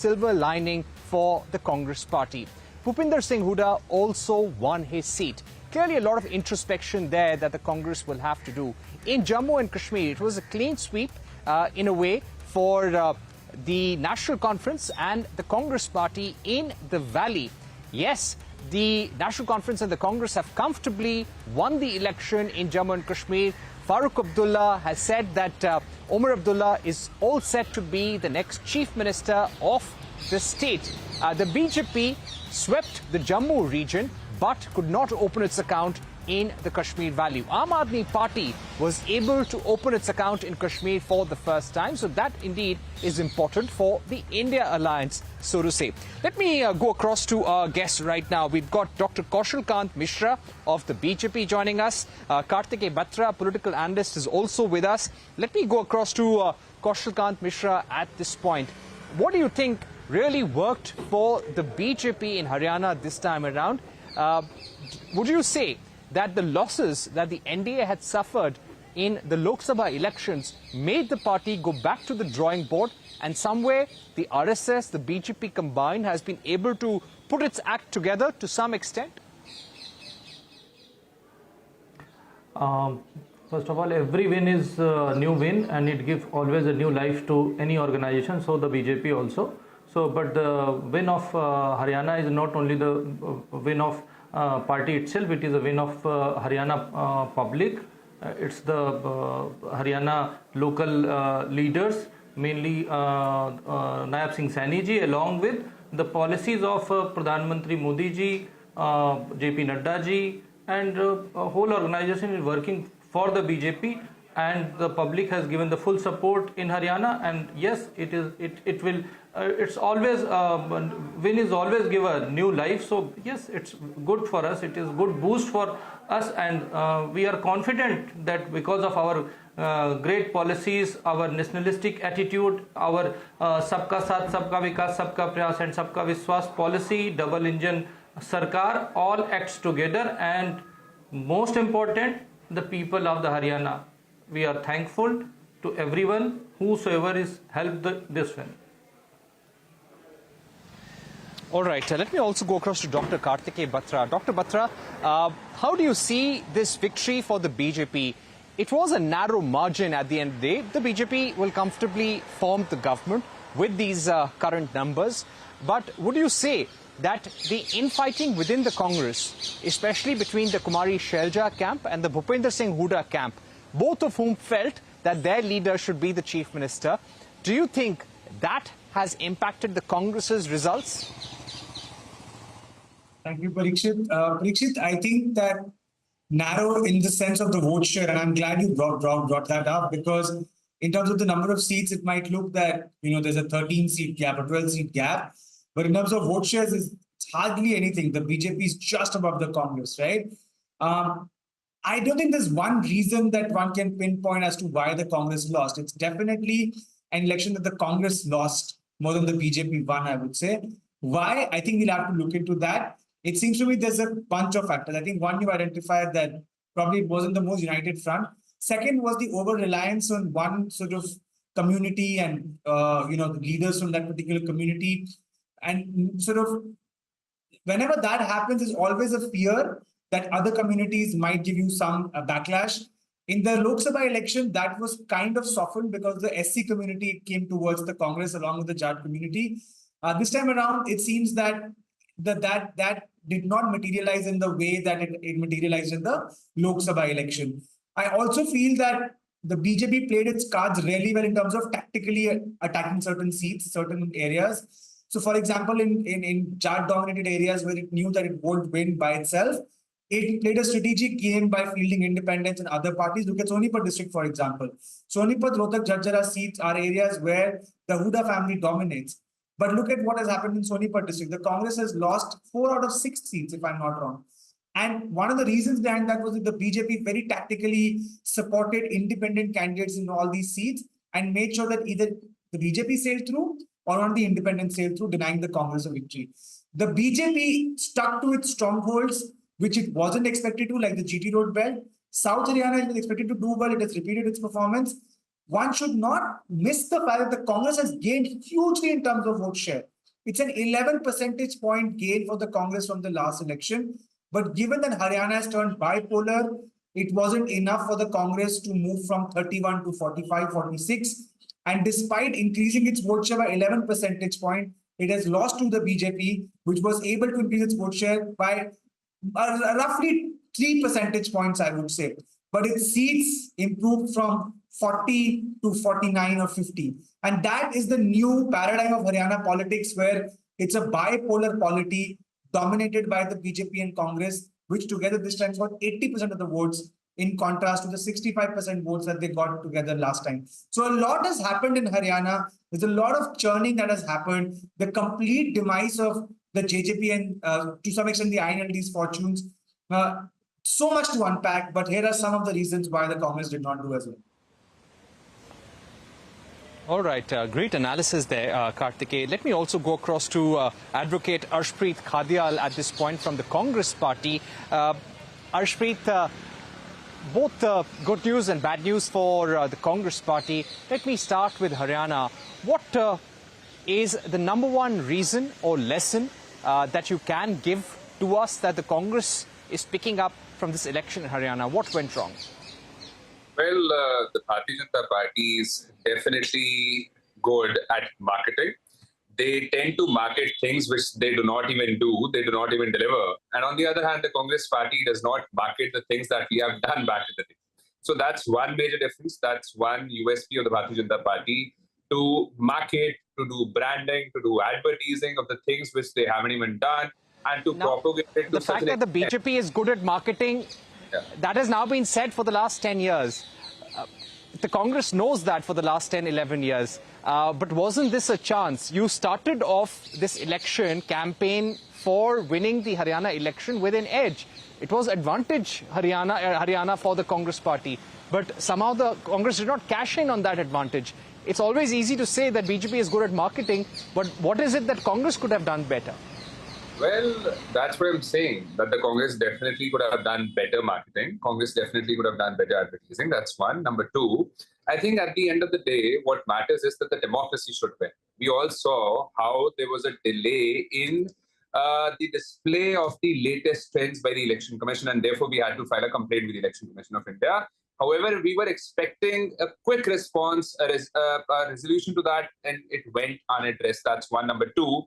silver lining for the Congress party. Bhupinder Singh Hooda also won his seat. Clearly a lot of introspection there that the Congress will have to do. In Jammu and Kashmir, it was a clean sweep in a way for the National Conference and the Congress party in the valley. Yes, the National Conference and the Congress have comfortably won the election in Jammu and Kashmir. Farooq Abdullah has said that Omar Abdullah is all set to be the next Chief Minister of the state. The BJP swept the Jammu region but could not open its account in the Kashmir Valley. Aam Aadmi Party was able to open its account in Kashmir for the first time. So that indeed is important for the India alliance, so to say. Let me go across to our guests right now. We've got Dr. Kaushal Mishra of the BJP joining us. Kartikeya Batra, political analyst, is also with us. Let me go across to Kaushal Mishra at this point. What do you think really worked for the BJP in Haryana this time around? Would you say that the losses that the NDA had suffered in the Lok Sabha elections made the party go back to the drawing board, and somewhere the RSS, the BJP combined, has been able to put its act together to some extent? First of all, every win is a new win, and it gives always a new life to any organization, so the BJP also. So, but the win of Haryana is not only the win of party itself, it is a win of Haryana public. It's the Haryana local leaders, mainly Naib Singh Saini ji, along with the policies of Pradhan Mantri Modi ji, JP Nadda ji, and whole organization is working for the BJP, and the public has given the full support in Haryana. And yes, it's always win is always give a new life. So yes, it's good for us. It is good boost for us, and we are confident that because of our great policies, our nationalistic attitude, our Sabka Saath, Sabka Vikas, Sabka Prayas and Sabka Vishwas policy, double engine Sarkar, all acts together. And most important, the people of the Haryana, we are thankful to everyone whosoever is helped this win. All right, let me also go across to Dr. Kartikeya Batra. Dr. Batra, how do you see this victory for the BJP? It was a narrow margin at the end of the day. The BJP will comfortably form the government with these current numbers. But would you say that the infighting within the Congress, especially between the Kumari Shelja camp and the Bhupinder Singh Hooda camp, both of whom felt that their leader should be the Chief Minister, do you think that has impacted the Congress's results? Thank you, Parikshit. Parikshit, I think that narrow in the sense of the vote share, and I'm glad you brought that up, because in terms of the number of seats, it might look that, there's a 13-seat gap, a 12-seat gap. But in terms of vote shares, it's hardly anything. The BJP is just above the Congress, right? I don't think there's one reason that one can pinpoint as to why the Congress lost. It's definitely an election that the Congress lost more than the BJP won, I would say. Why? I think we'll have to look into that. It seems to me there's a bunch of factors. I think one, you identified that probably it wasn't the most united front. Second was the over-reliance on one sort of community and, the leaders from that particular community. And sort of whenever that happens, there's always a fear that other communities might give you some backlash. In the Lok Sabha election, that was kind of softened because the SC community came towards the Congress along with the Jat community. This time around, it seems that that did not materialize in the way that it materialized in the Lok Sabha election. I also feel that the BJP played its cards really well in terms of tactically attacking certain seats, certain areas. So, for example, in Jat-dominated areas where it knew that it won't win by itself, it played a strategic game by fielding independents and other parties. Look at Sonipat district, for example. Sonipat, Rohtak, Jhajjara seats are areas where the Hooda family dominates. But look at what has happened in Sonipat district. The Congress has lost 4 out of 6 seats, if I'm not wrong. And one of the reasons behind that was that the BJP very tactically supported independent candidates in all these seats and made sure that either the BJP sailed through or on the independent sailed through, denying the Congress a victory. The BJP stuck to its strongholds, which it wasn't expected to, like the GT Road belt. South Haryana has been expected to do well. It has repeated its performance. One should not miss the fact that the Congress has gained hugely in terms of vote share. It's an 11 percentage point gain for the Congress from the last election. But given that Haryana has turned bipolar, it wasn't enough for the Congress to move from 31 to 45, 46. And despite increasing its vote share by 11 percentage point, it has lost to the BJP, which was able to increase its vote share by roughly 3 percentage points, I would say. But its seats improved from 40 to 49 or 50. And that is the new paradigm of Haryana politics, where it's a bipolar polity dominated by the BJP and Congress, which together this time got 80% of the votes, in contrast to the 65% votes that they got together last time. So a lot has happened in Haryana. There's a lot of churning that has happened. The complete demise of the JJP and to some extent the INLD's fortunes. So much to unpack, but here are some of the reasons why the Congress did not do as well. All right, great analysis there, Karthikeyan. Let me also go across to Advocate Arshpreet Khadial at this point from the Congress party. Arshpreet, both good news and bad news for the Congress party. Let me start with Haryana. What is the number one reason or lesson that you can give to us that the Congress is picking up from this election in Haryana? What went wrong? Well, the Bharatiya Janata Party is definitely good at marketing. They tend to market things which they do not even do, they do not even deliver. And on the other hand, the Congress party does not market the things that we have done back in the day. So that's one major difference. That's one USP of the Bharatiya Janata Party, to market, to do branding, to do advertising of the things which they haven't even done, and to propagate it to the fact that the BJP is good at marketing, that has now been said for the last 10 years. The Congress knows that for the last 10, 11 years. But wasn't this a chance? You started off this election campaign for winning the Haryana election with an edge. It was advantage Haryana for the Congress party. But somehow the Congress did not cash in on that advantage. It's always easy to say that BJP is good at marketing, but what is it that Congress could have done better? Well, that's what I'm saying, that the Congress definitely could have done better marketing. Congress definitely could have done better advertising. That's one. Number two, I think at the end of the day, what matters is that the democracy should win. We all saw how there was a delay in the display of the latest trends by the Election Commission, and therefore we had to file a complaint with the Election Commission of India. However, we were expecting a quick response, a resolution to that, and it went unaddressed. That's one. Number two,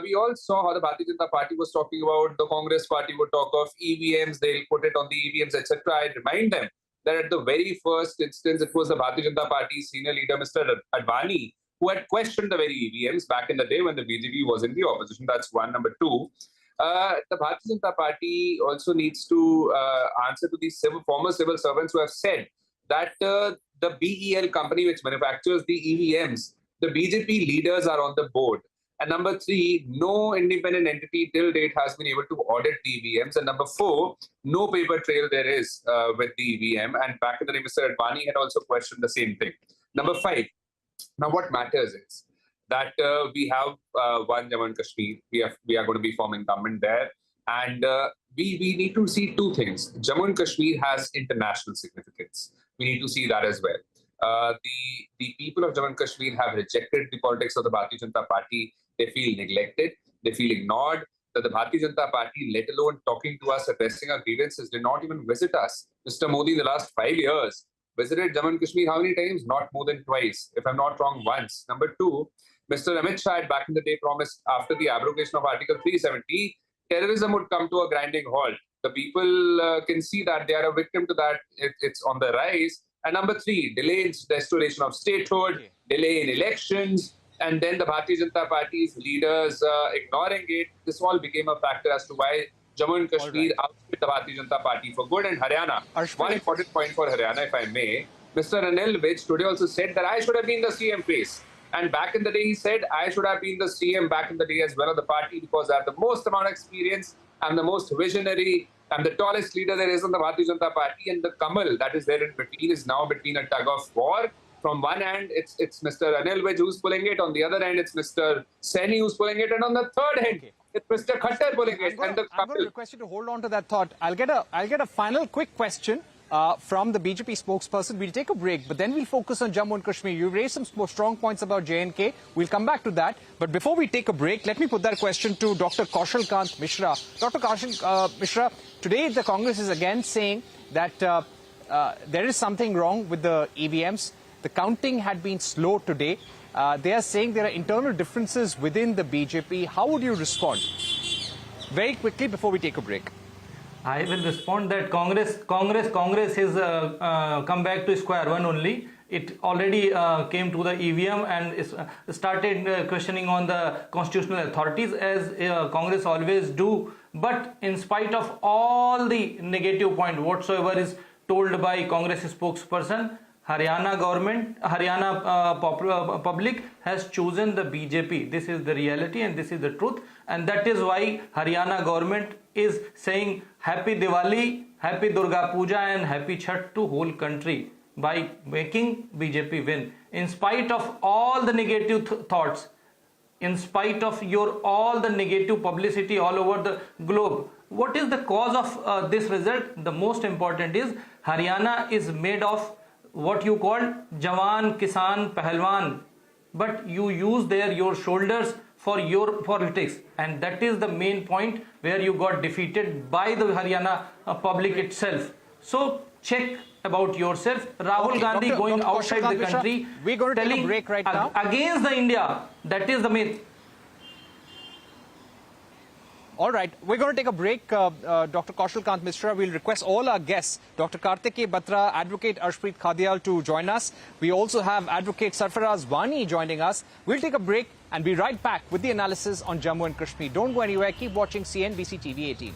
we all saw how the Bharatiya Janata Party was talking about, the Congress party would talk of EVMs, they'll put it on the EVMs, etc. I remind them that at the very first instance, it was the Bharatiya Janata Party's senior leader, Mr. Advani, who had questioned the very EVMs back in the day when the BJP was in the opposition. That's one. Number two, the Bharatiya Janata Party also needs to answer to these former civil servants who have said that the BEL company which manufactures the EVMs, the BJP leaders are on the board. And number three, no independent entity till date has been able to audit the EVMs. And number four, no paper trail there is with the EVM. And back in the day, Mr. Advani had also questioned the same thing. Number five, now what matters is that we have one Jammu and Kashmir. We are going to be forming government there. And we need to see two things. Jammu and Kashmir has international significance. We need to see that as well. The people of Jammu and Kashmir have rejected the politics of the Bharatiya Janata Party. They feel neglected. They feel ignored. That the Bharatiya Janata Party, let alone talking to us, addressing our grievances, did not even visit us. Mr. Modi, in the last 5 years, visited Jammu and Kashmir how many times? Not more than twice. If I'm not wrong, once. Number two, Mr. Amit Shah back in the day promised after the abrogation of Article 370, terrorism would come to a grinding halt. The people can see that they are a victim to that. It's on the rise. And number three, delay in restoration of statehood, delay in elections, and then the Bharatiya Janata Party's leaders ignoring it. This all became a factor as to why Jammu and Kashmir outspit the Bharatiya Janata Party for good. And Haryana, one important point for Haryana, if I may, Mr. Anil Vij today also said that I should have been the CM face. And back in the day, he said, I should have been the CM back in the day as well of the party because I have the most amount of experience, I'm the most visionary, I'm the tallest leader there is in the Bharatiya Janata Party. And the Kamal that is there in between is now between a tug of war. From one hand, it's Mr. Anil Vij who's pulling it. On the other hand, it's Mr. Saini who's pulling it. And on the third hand, it's Mr. Khattar pulling it. I'm going to request you to hold on to that thought. I'll get a final quick question from the BJP spokesperson. We'll take a break, but then we'll focus on Jammu and Kashmir. You raised some more strong points about J&K. We'll come back to that. But before we take a break, let me put that question to Dr. Kaushal Kant Mishra. Dr. Kaushal Mishra, today the Congress is again saying that there is something wrong with the EVMs. The counting had been slow today. They are saying there are internal differences within the BJP. How would you respond? Very quickly before we take a break. I will respond that Congress is come back to square one only. It already came to the EVM and started questioning on the constitutional authorities, as Congress always do. But in spite of all the negative point whatsoever is told by Congress spokesperson, Haryana government, public has chosen the BJP. This is the reality and this is the truth. And that is why Haryana government is saying Happy Diwali, Happy Durga Puja and Happy Chhath to whole country by making BJP win. In spite of all the negative thoughts, in spite of all the negative publicity all over the globe, what is the cause of this result? The most important is Haryana is made of what you call Jawan, Kisan, Pahalwan, but you use your shoulders for your politics, and that is the main point where you got defeated by the Haryana public itself. So check about yourself. Rahul Gandhi going outside the country, we're going to take a break right now against the India. That is the myth. All right, we're going to take a break. Dr. Kaushal Kant Mishra, we'll request all our guests, Dr. Kartikeya Batra, Advocate Arshpreet Khadial, to join us. We also have Advocate Sarfaraz Wani joining us. We'll take a break and be right back with the analysis on Jammu and Kashmir. Don't go anywhere. Keep watching CNBC-TV18.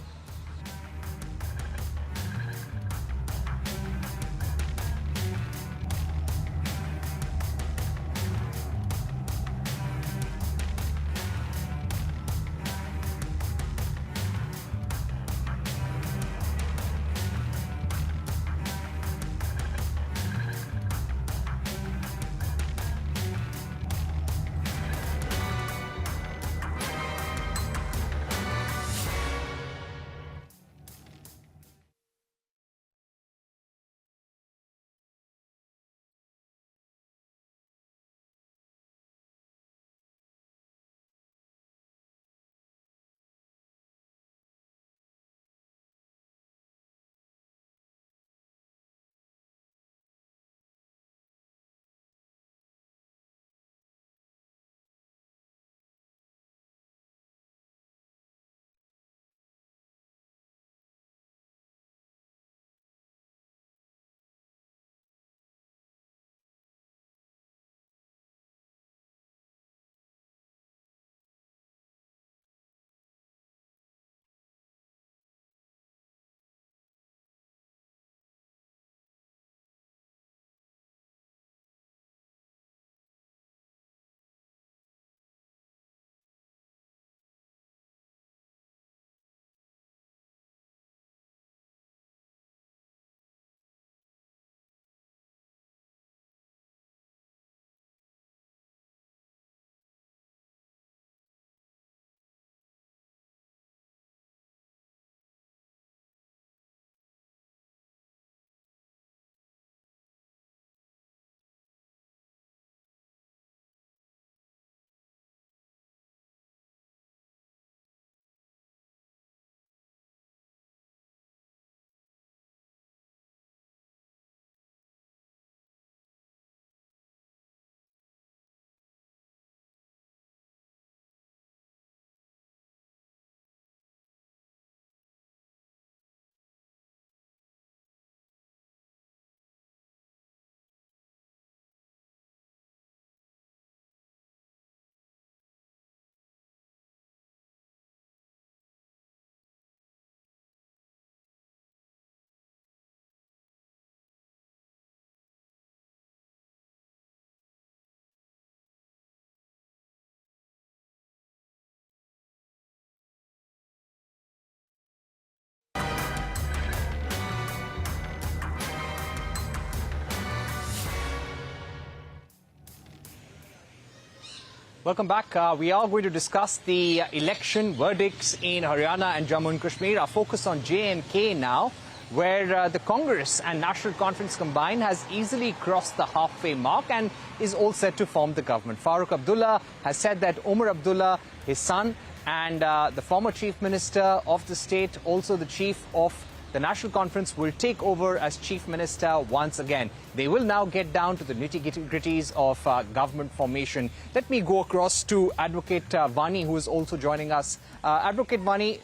Welcome back. We are going to discuss the election verdicts in Haryana and Jammu and Kashmir. Our focus on J&K now, where the Congress and National Conference combined has easily crossed the halfway mark and is all set to form the government. Farooq Abdullah has said that Omar Abdullah, his son, and the former chief minister of the state, also the chief of the National Conference, will take over as chief minister once again. They will now get down to the nitty-gritties of government formation. Let me go across to Advocate Vani, who is also joining us. Advocate Vani,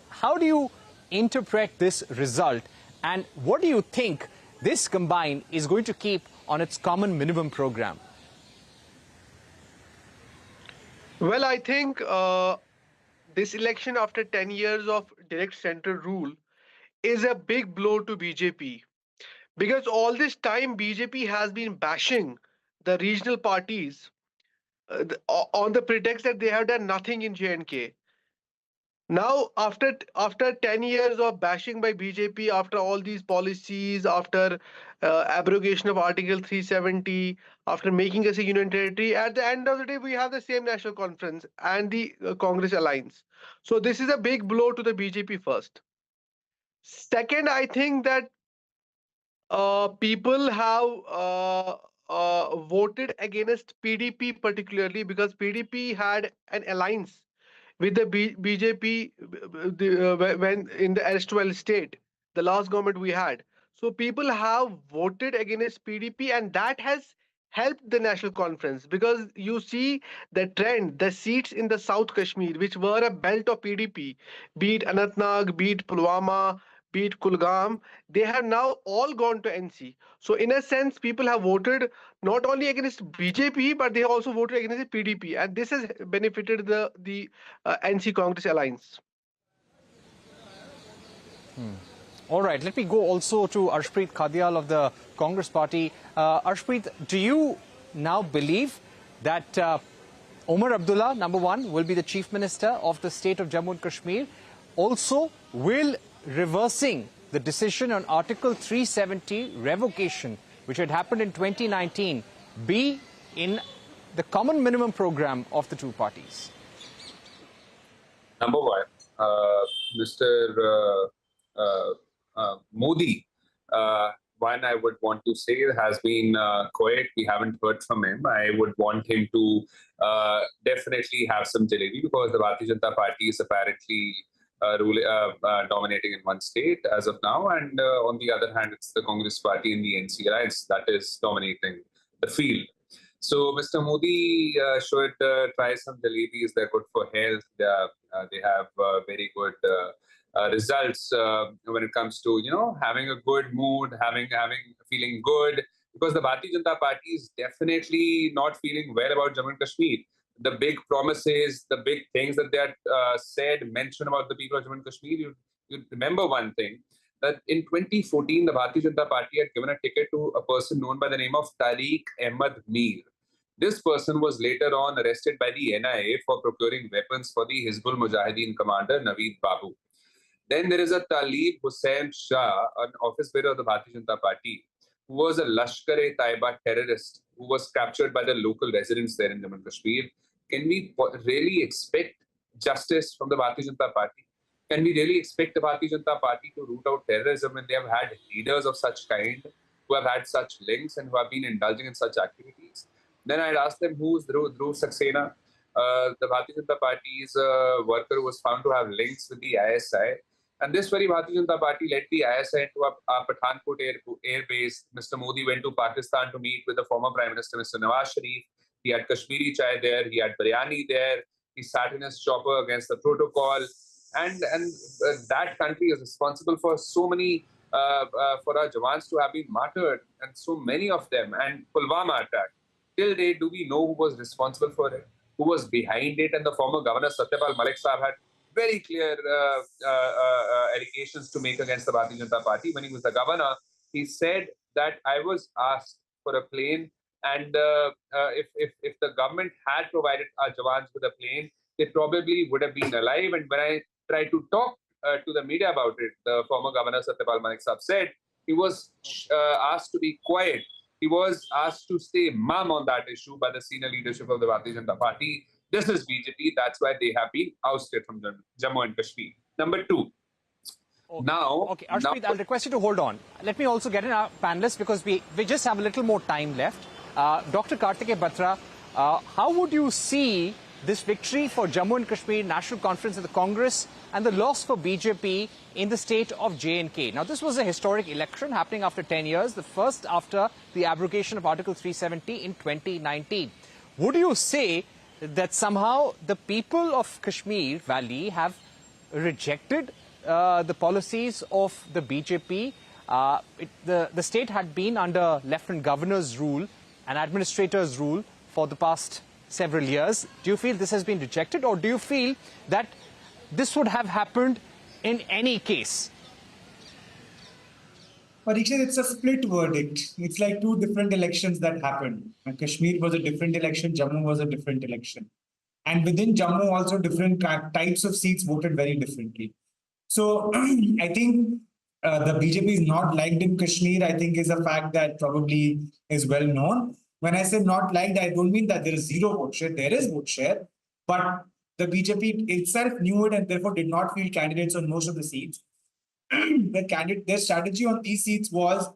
how do you interpret this result, and what do you think this combine is going to keep on its common minimum program? Well, I think this election after 10 years of direct central rule is a big blow to BJP, because all this time BJP has been bashing the regional parties on the pretext that they have done nothing in J&K. Now, after 10 years of bashing by BJP, after all these policies, after abrogation of Article 370, after making us a union territory, at the end of the day, we have the same National Conference and the Congress alliance. So this is a big blow to the BJP first. Second, I think that people have voted against PDP particularly because PDP had an alliance with the BJP when in the erstwhile state, the last government we had. So people have voted against PDP, and that has helped the National Conference, because you see the trend, the seats in the South Kashmir, which were a belt of PDP, be it Anantnag, be it Pulwama, be it Kulgam, they have now all gone to NC. So in a sense, people have voted not only against BJP, but they also voted against the PDP, and this has benefited the NC Congress alliance. All right, let me go also to Arshpreet Khadial of the Congress Party. Arshpreet, do you now believe that Omar Abdullah, number one, will be the Chief Minister of the state of Jammu and Kashmir? Also, will reversing the decision on Article 370 revocation, which had happened in 2019, be in the common minimum program of the two parties? Number one, Mr. Modi, one I would want to say has been quiet. We haven't heard from him. I would want him to definitely have some jalebi, because the Bharatiya Janata Party is apparently dominating in one state as of now, and on the other hand, it's the Congress Party in the NC alliance that is dominating the field. So Mr. Modi should try some jalebis. They're good for health. They have very good results when it comes to having a good mood, feeling good. Because the Bharatiya Janata Party is definitely not feeling well about Jammu and Kashmir. The big promises, the big things that they had mentioned about the people of Jammu and Kashmir. You remember one thing, that in 2014, the Bharatiya Janata Party had given a ticket to a person known by the name of Tariq Ahmad Mir. This person was later on arrested by the NIA for procuring weapons for the Hizbul Mujahideen commander Naveed Babu. Then there is a Talib Hussain Shah, an office bearer of the Bharatiya Janata Party, who was a Lashkar-e-Taiba terrorist who was captured by the local residents there in Jammu and Kashmir. Can we really expect justice from the Bharatiya Janata Party? Can we really expect the Bharatiya Janata Party to root out terrorism when they have had leaders of such kind, who have had such links and who have been indulging in such activities? Then I'd ask them, who's Dhruv Saxena? The Bharatiya Janata Party's worker who was found to have links with the ISI. And this very Bharatiya Janata Party led the ISI into a Pathankot air base. Mr. Modi went to Pakistan to meet with the former Prime Minister, Mr. Nawaz Sharif. He had Kashmiri chai there. He had biryani there. He sat in his chopper against the protocol. And that country is responsible for so many, for our Jawans to have been martyred, and so many of them. And Pulwama attack. Till date, do we know who was responsible for it? Who was behind it? And the former governor, Satyapal Malik Saab, had very clear allegations to make against the Bharatiya Janata Party. When he was the governor, he said that I was asked for a plane, and if the government had provided our Jawans with a plane, they probably would have been alive. And when I tried to talk to the media about it, the former governor Satyapal Malik Saab said he was asked to be quiet. He was asked to stay mum on that issue by the senior leadership of the Bharatiya Janata Party. This is BJP. That's why they have been ousted from Jammu and Kashmir. Number two, Okay, Arshpreet, I'll request you to hold on. Let me also get in our panelists because we just have a little more time left. Dr. Kartikeya Batra, how would you see this victory for Jammu and Kashmir National Conference of the Congress and the loss for BJP in the state of J&K? Now, this was a historic election happening after 10 years, the first after the abrogation of Article 370 in 2019. Would you say that somehow the people of Kashmir Valley have rejected the policies of the BJP? The state had been under Lieutenant Governor's rule and administrator's rule for the past several years. Do you feel this has been rejected, or do you feel that this would have happened in any case? Parikshit, it's a split verdict. It's like two different elections that happened. And Kashmir was a different election, Jammu was a different election. And within Jammu also different types of seats voted very differently. So I think the BJP is not liked in Kashmir, I think is a fact that probably is well known. When I say not liked, I don't mean that there is zero vote share. There is vote share, but the BJP itself knew it and therefore did not field candidates on most of the seats. Their strategy on these seats was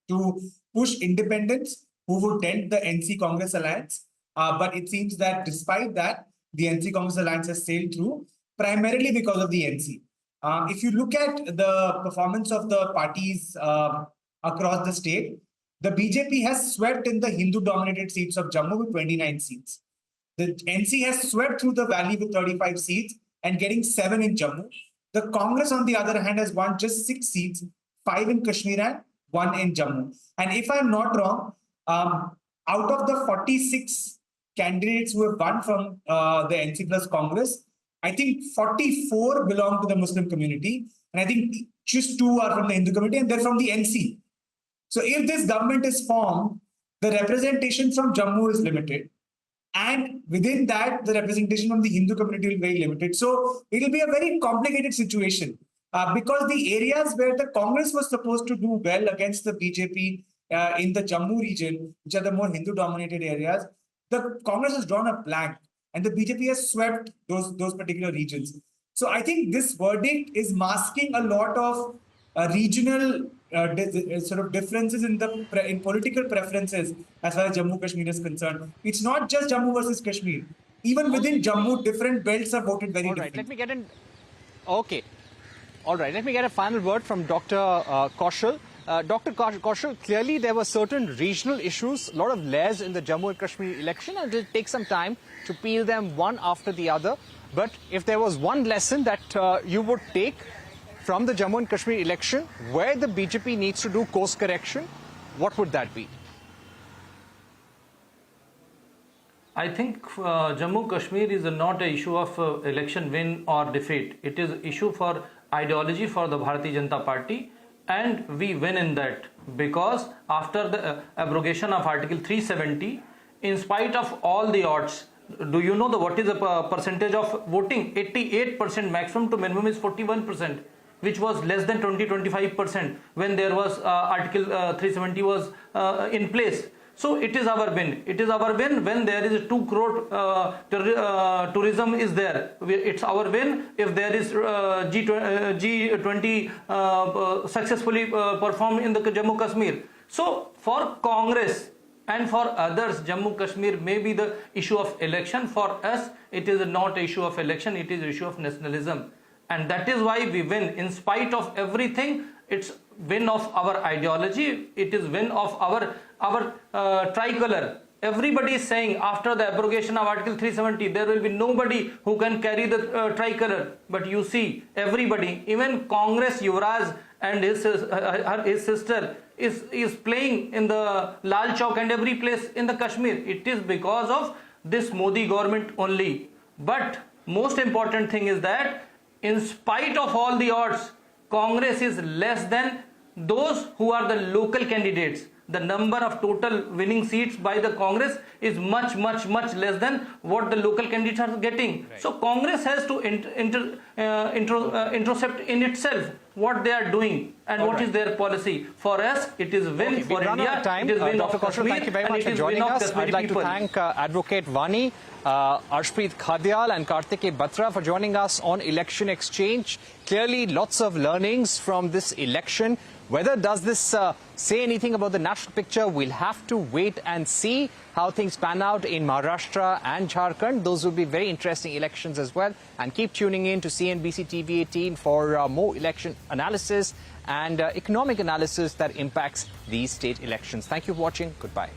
to push independents who would dent the NC Congress alliance. But it seems that despite that, the NC Congress alliance has sailed through, primarily because of the NC. If you look at the performance of the parties across the state, the BJP has swept in the Hindu-dominated seats of Jammu with 29 seats. The NC has swept through the valley with 35 seats and getting 7 in Jammu. The Congress, on the other hand, has won just 6 seats, 5 in Kashmir and 1 in Jammu. And if I'm not wrong, out of the 46 candidates who have won from the NC plus Congress, I think 44 belong to the Muslim community. And I think just 2 are from the Hindu community and they're from the NC. So if this government is formed, the representation from Jammu is limited. And within that, the representation from the Hindu community will be very limited. So it will be a very complicated situation because the areas where the Congress was supposed to do well against the BJP in the Jammu region, which are the more Hindu-dominated areas, the Congress has drawn a blank and the BJP has swept those particular regions. So I think this verdict is masking a lot of regional sort of differences in political preferences as far as Jammu Kashmir is concerned. It's not just Jammu versus Kashmir. Even within Jammu, different belts are voted very differently. Let me get in. Okay. All right. Let me get a final word from Dr. Kaushal. Dr. Kaushal, clearly there were certain regional issues, a lot of layers in the Jammu and Kashmir election, and it will take some time to peel them one after the other. But if there was one lesson that you would take from the Jammu and Kashmir election, where the BJP needs to do course correction, what would that be? I think Jammu Kashmir is not an issue of election win or defeat. It is an issue for ideology for the Bharatiya Janata Party, and we win in that because after the abrogation of Article 370, in spite of all the odds, do you know what is the percentage of voting? 88%, maximum to minimum is 41%. Which was less than 20-25% when there was Article 370 was in place. So it is our win. It is our win when there is 2 crore tourism is there. It's our win if there is G20 successfully performed in the Jammu Kashmir. So for Congress and for others, Jammu Kashmir may be the issue of election. For us, it is not an issue of election. It is an issue of nationalism. And that is why we win. In spite of everything, it's win of our ideology. It is win of our tricolor. Everybody is saying after the abrogation of Article 370, there will be nobody who can carry the tricolor. But you see, everybody, even Congress, Yuvraj and his sister is playing in the Lal Chowk and every place in the Kashmir. It is because of this Modi government only. But most important thing is that in spite of all the odds, Congress is less than those who are the local candidates. The number of total winning seats by the Congress is much less than what the local candidates are getting. So Congress has to intercept in itself what they are doing and what is their policy. For us, it is win for India. It is win Dr. of Kaushal, Kashmir, thank you very and much it for is joining win of us. Kashmiri I'd like people. to thank Advocate Vani, Arshpreet Khadial and Kartike Batra for joining us on Election Exchange. Clearly, lots of learnings from this election. Whether does this say anything about the national picture, we'll have to wait and see how things pan out in Maharashtra and Jharkhand. Those will be very interesting elections as well. And keep tuning in to CNBC TV18 for more election analysis and economic analysis that impacts these state elections. Thank you for watching. Goodbye.